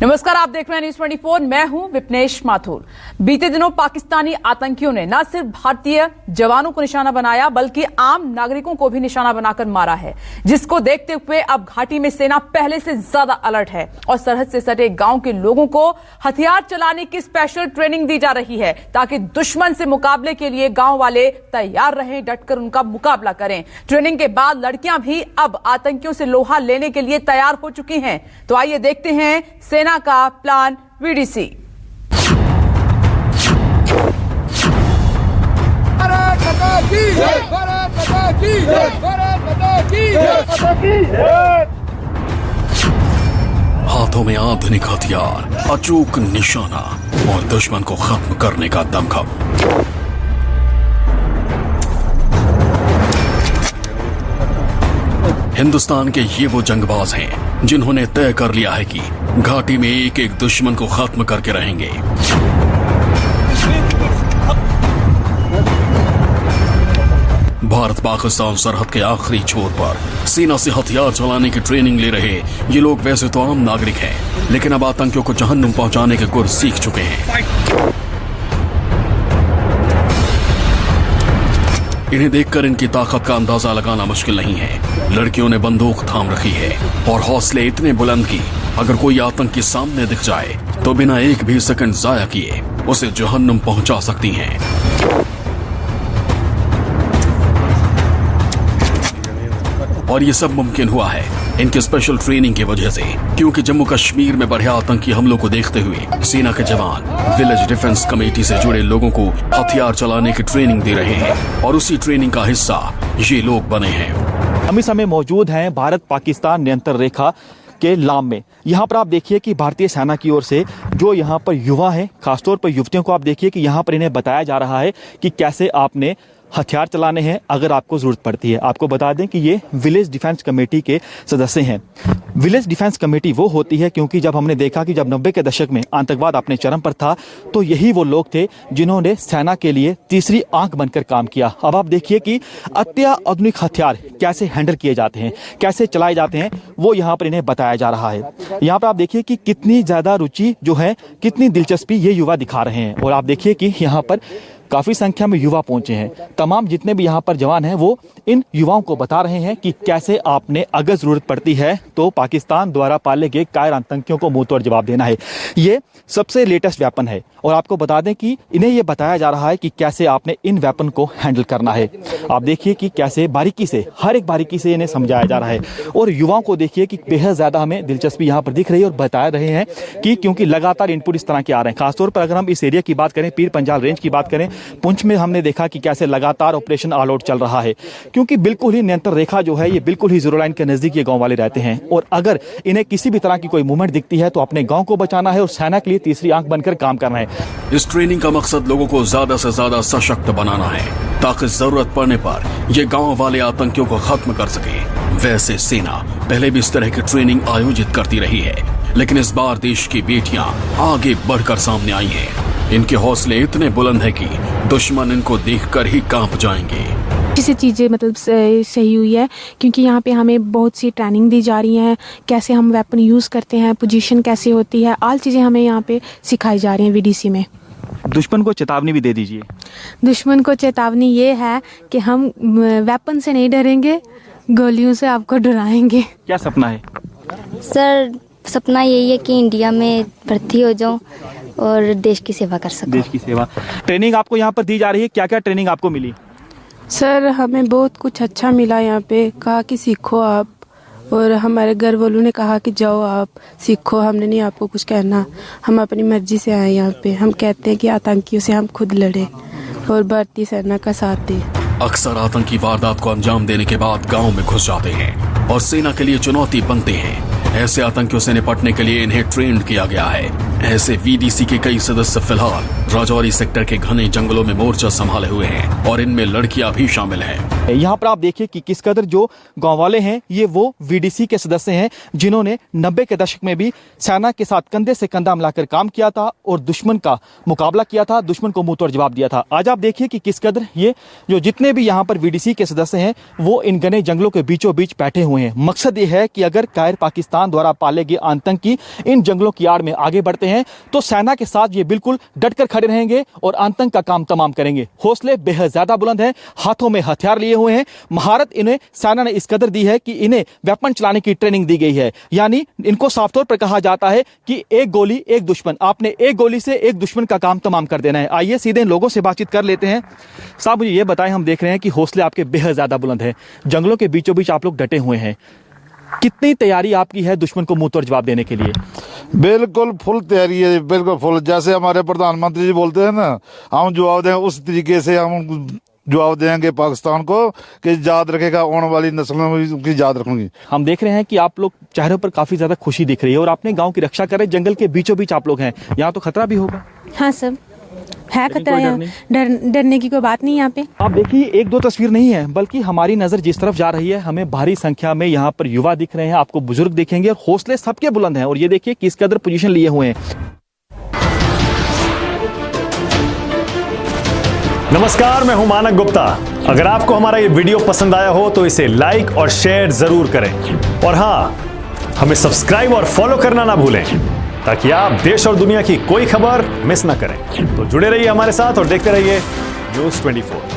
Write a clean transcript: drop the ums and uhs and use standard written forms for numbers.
नमस्कार, आप देख रहे हैं न्यूज 24। मैं हूं विपनेश माथुर। बीते दिनों पाकिस्तानी आतंकियों ने न सिर्फ भारतीय जवानों को निशाना बनाया बल्कि आम नागरिकों को भी निशाना बनाकर मारा है, जिसको देखते हुए अब घाटी में सेना पहले से ज्यादा अलर्ट है और सरहद से सटे गांव के लोगों को हथियार चलाने की स्पेशल ट्रेनिंग दी जा रही है ताकि दुश्मन से मुकाबले के लिए गांव वाले तैयार रहें, डटकर उनका मुकाबला करें। ट्रेनिंग के बाद लड़कियां भी अब आतंकियों से लोहा लेने के लिए तैयार हो चुकी हैं। तो आइए देखते हैं सेना का प्लान वीडीसी। हाथों में आधुनिक हथियार, अचूक निशाना और दुश्मन को खत्म करने का दमखम। हिंदुस्तान के ये वो जंगबाज हैं जिन्होंने तय कर लिया है कि घाटी में एक एक दुश्मन को खत्म करके रहेंगे। भारत पाकिस्तान सरहद के आखिरी छोर पर सेना से हथियार चलाने की ट्रेनिंग ले रहे ये लोग वैसे तो आम नागरिक हैं, लेकिन अब आतंकियों को जहन्नुम पहुंचाने के गुर सीख चुके हैं। इन्हें देखकर इनकी ताकत का अंदाजा लगाना मुश्किल नहीं है। लड़कियों ने बंदूक थाम रखी है और हौसले इतने बुलंद कि अगर कोई आतंकी सामने दिख जाए तो बिना एक भी सेकंड जाया किए उसे जहन्नुम पहुंचा सकती हैं। और ये सब मुमकिन हुआ है इनके स्पेशल ट्रेनिंग की वजह से, क्योंकि जम्मू कश्मीर में बढ़े आतंकी हमलों को देखते हुए सेना के जवान विलेज डिफेंस कमेटी से जुड़े लोगों को हथियार चलाने की ट्रेनिंग दे रहे हैं और उसी ट्रेनिंग का हिस्सा ये लोग बने हैं। हम इस समय मौजूद हैं भारत पाकिस्तान नियंत्रण रेखा के लाम में। यहाँ पर आप देखिए कि भारतीय सेना की ओर से जो यहाँ पर युवा हैं, खासतौर पर युवतियों को आप देखिए कि यहाँ पर इन्हें बताया जा रहा है कि कैसे आपने हथियार चलाने हैं अगर आपको जरूरत पड़ती है। आपको बता दें कि ये विलेज डिफेंस कमेटी के सदस्य हैं। विलेज डिफेंस कमेटी वो होती है क्योंकि जब हमने देखा कि जब 90 के दशक में आतंकवाद अपने चरम पर था तो यही वो लोग थे जिन्होंने सेना के लिए तीसरी आंख बनकर काम किया। अब आप देखिए कि अत्याधुनिक हथियार कैसे हैंडल किए जाते हैं, कैसे चलाए जाते हैं, वो यहाँ पर इन्हें बताया जा रहा है। यहाँ पर आप देखिए कि कितनी ज़्यादा रुचि जो है, कितनी दिलचस्पी ये युवा दिखा रहे हैं। और आप देखिए कि यहाँ पर काफ़ी संख्या में युवा पहुंचे हैं। तमाम जितने भी यहाँ पर जवान हैं वो इन युवाओं को बता रहे हैं कि कैसे आपने अगर ज़रूरत पड़ती है तो पाकिस्तान द्वारा पाले गए कायर आतंकियों को मुंह तोड़ जवाब देना है। ये सबसे लेटेस्ट वेपन है और आपको बता दें कि इन्हें ये बताया जा रहा है कि कैसे आपने इन वेपन को हैंडल करना है। आप देखिए कि कैसे बारीकी से, हर एक बारीकी से इन्हें समझाया जा रहा है। और युवाओं को देखिए कि बेहद ज़्यादा हमें दिलचस्पी यहाँ पर दिख रही है और बता रहे हैं कि क्योंकि लगातार इनपुट इस तरह के आ रहे हैं। खासतौर पर अगर हम इस एरिया की बात करें, पीर पंजाल रेंज की बात करें, पुंछ में हमने देखा कि कैसे लगातार ऑपरेशन ऑल आउट चल रहा है, क्योंकि बिल्कुल ही नियंत्रण रेखा जो है ये बिल्कुल ही जीरो लाइन के नजदीक ये गांव वाले रहते हैं। और अगर इन्हें किसी भी तरह की कोई मूवमेंट दिखती है तो अपने गांव को बचाना है और सेना के लिए तीसरी आंख बनकर काम करना है। इस ट्रेनिंग का मकसद लोगों को ज्यादा से ज्यादा सशक्त बनाना है ताकि जरूरत पड़ने पर ये गांव वाले आतंकियों को खत्म कर सके। वैसे सेना पहले भी इस तरह की ट्रेनिंग आयोजित करती रही है, लेकिन इस बार देश की बेटियां आगे बढ़कर सामने आई हैं। इनके हौसले इतने बुलंद है कि दुश्मन इनको देखकर ही कांप जाएंगे। जिससे चीज़ें मतलब सही हुई है, क्योंकि यहाँ पे हमें बहुत सी ट्रेनिंग दी जा रही है, कैसे हम वेपन यूज़ करते हैं, पोजीशन कैसे होती है, आल चीज़ें हमें यहाँ पे सिखाई जा रही हैं वीडीसी में। दुश्मन को चेतावनी भी दे दीजिए। दुश्मन को चेतावनी ये है कि हम वेपन से नहीं डरेंगे, गोलियों से आपको डराएंगे। क्या सपना है सर? सपना यही है कि इंडिया में भर्ती हो जाऊं और देश की सेवा कर सकूं। देश की सेवा। ट्रेनिंग आपको यहाँ पर दी जा रही है, क्या क्या ट्रेनिंग आपको मिली? सर हमें बहुत कुछ अच्छा मिला। यहाँ पे कहा कि सीखो आप, और हमारे घर वालों ने कहा कि जाओ आप सीखो, हमने नहीं आपको कुछ कहना, हम अपनी मर्जी से आए यहाँ पे। हम कहते हैं कि आतंकियों से हम खुद लड़े और भारतीय सेना का साथ दें। अक्सर आतंकी वारदात को अंजाम देने के बाद गांव में घुस जाते हैं और सेना के लिए चुनौती बनते हैं। ऐसे आतंकियों से निपटने के लिए इन्हें ट्रेंड किया गया है। ऐसे वीडीसी के कई सदस्य फिलहाल राजौरी सेक्टर के घने जंगलों में मोर्चा संभाले हुए हैं और इनमें लड़कियां भी शामिल हैं। यहाँ पर आप देखिए कि किस कदर जो गांव वाले हैं ये वो वीडीसी के सदस्य हैं जिन्होंने 90 के दशक में भी सेना के साथ कंधे से कंधा मिलाकर काम किया था और दुश्मन का मुकाबला किया था, दुश्मन को मुंह तोड़ जवाब दिया था। आज आप देखिए कि किस कदर ये जो जितने भी यहाँ पर वीडीसी के सदस्य हैं वो इन घने जंगलों के बीचों बीच बैठे हुए हैं। मकसद ये है कि अगर कायर पाकिस्तान द्वारा पाले गए आतंकी इन जंगलों की आड़ में आगे बढ़ते हैं तो सेना के साथ ये बिल्कुल डटकर खड़े रहेंगे और आतंक का काम तमाम करेंगे। हौसले बेहद ज्यादा बुलंद हैं, हाथों में हथियार लिए हुए हैं। महारत इन्हें सेना ने इस कदर दी है कि इन्हें वेपन चलाने की ट्रेनिंग दी गई है। यानी इनको साफ तौर पर कहा जाता है कि एक गोली एक दुश्मन, आपने एक गोली से एक दुश्मन का काम तमाम कर देना है। आइए सीधे इन लोगों से बातचीत कर लेते हैं। साहब मुझे ये बताएं, हम देख रहे हैं कि हौसले आपके बेहद ज्यादा बुलंद हैं, जंगलों के बीचों बीच आप लोग डटे हुए हैं। कितनी तैयारी आपकी है दुश्मन को मुंह तोड़ जवाब देने के लिए? बिल्कुल फुल तैयारी है, बिल्कुल फुल। जैसे हमारे प्रधानमंत्री जी बोलते हैं ना, हम जवाब दें उस तरीके से हम जवाब देंगे पाकिस्तान को कि याद रखेगा, आने वाली नस्लों में उनकी याद रखूंगी। हम देख रहे हैं कि आप लोग चेहरों पर काफी ज्यादा खुशी दिख रही है और आपने गांव की रक्षा कर रहे, जंगल के बीचों बीच आप लोग हैं, यहाँ तो खतरा भी होगा। हाँ सब है खतरा, यहाँ डरने की कोई बात नहीं। यहाँ पे आप देखिए एक दो तस्वीर नहीं है बल्कि हमारी नजर जिस तरफ जा रही है हमें भारी संख्या में यहाँ पर युवा दिख रहे हैं, आपको बुजुर्ग दिखेंगे और हौसले सबके बुलंद हैं। और ये देखिए किस कदर पोजीशन लिए हुए हैं। नमस्कार, मैं हूं मानक गुप्ता। अगर आपको हमारा ये वीडियो पसंद आया हो तो इसे लाइक और शेयर जरूर करें और हाँ, हमें सब्सक्राइब और फॉलो करना ना भूलें ताकि आप देश और दुनिया की कोई खबर मिस ना करें। तो जुड़े रहिए हमारे साथ और देखते रहिए न्यूज़ 24।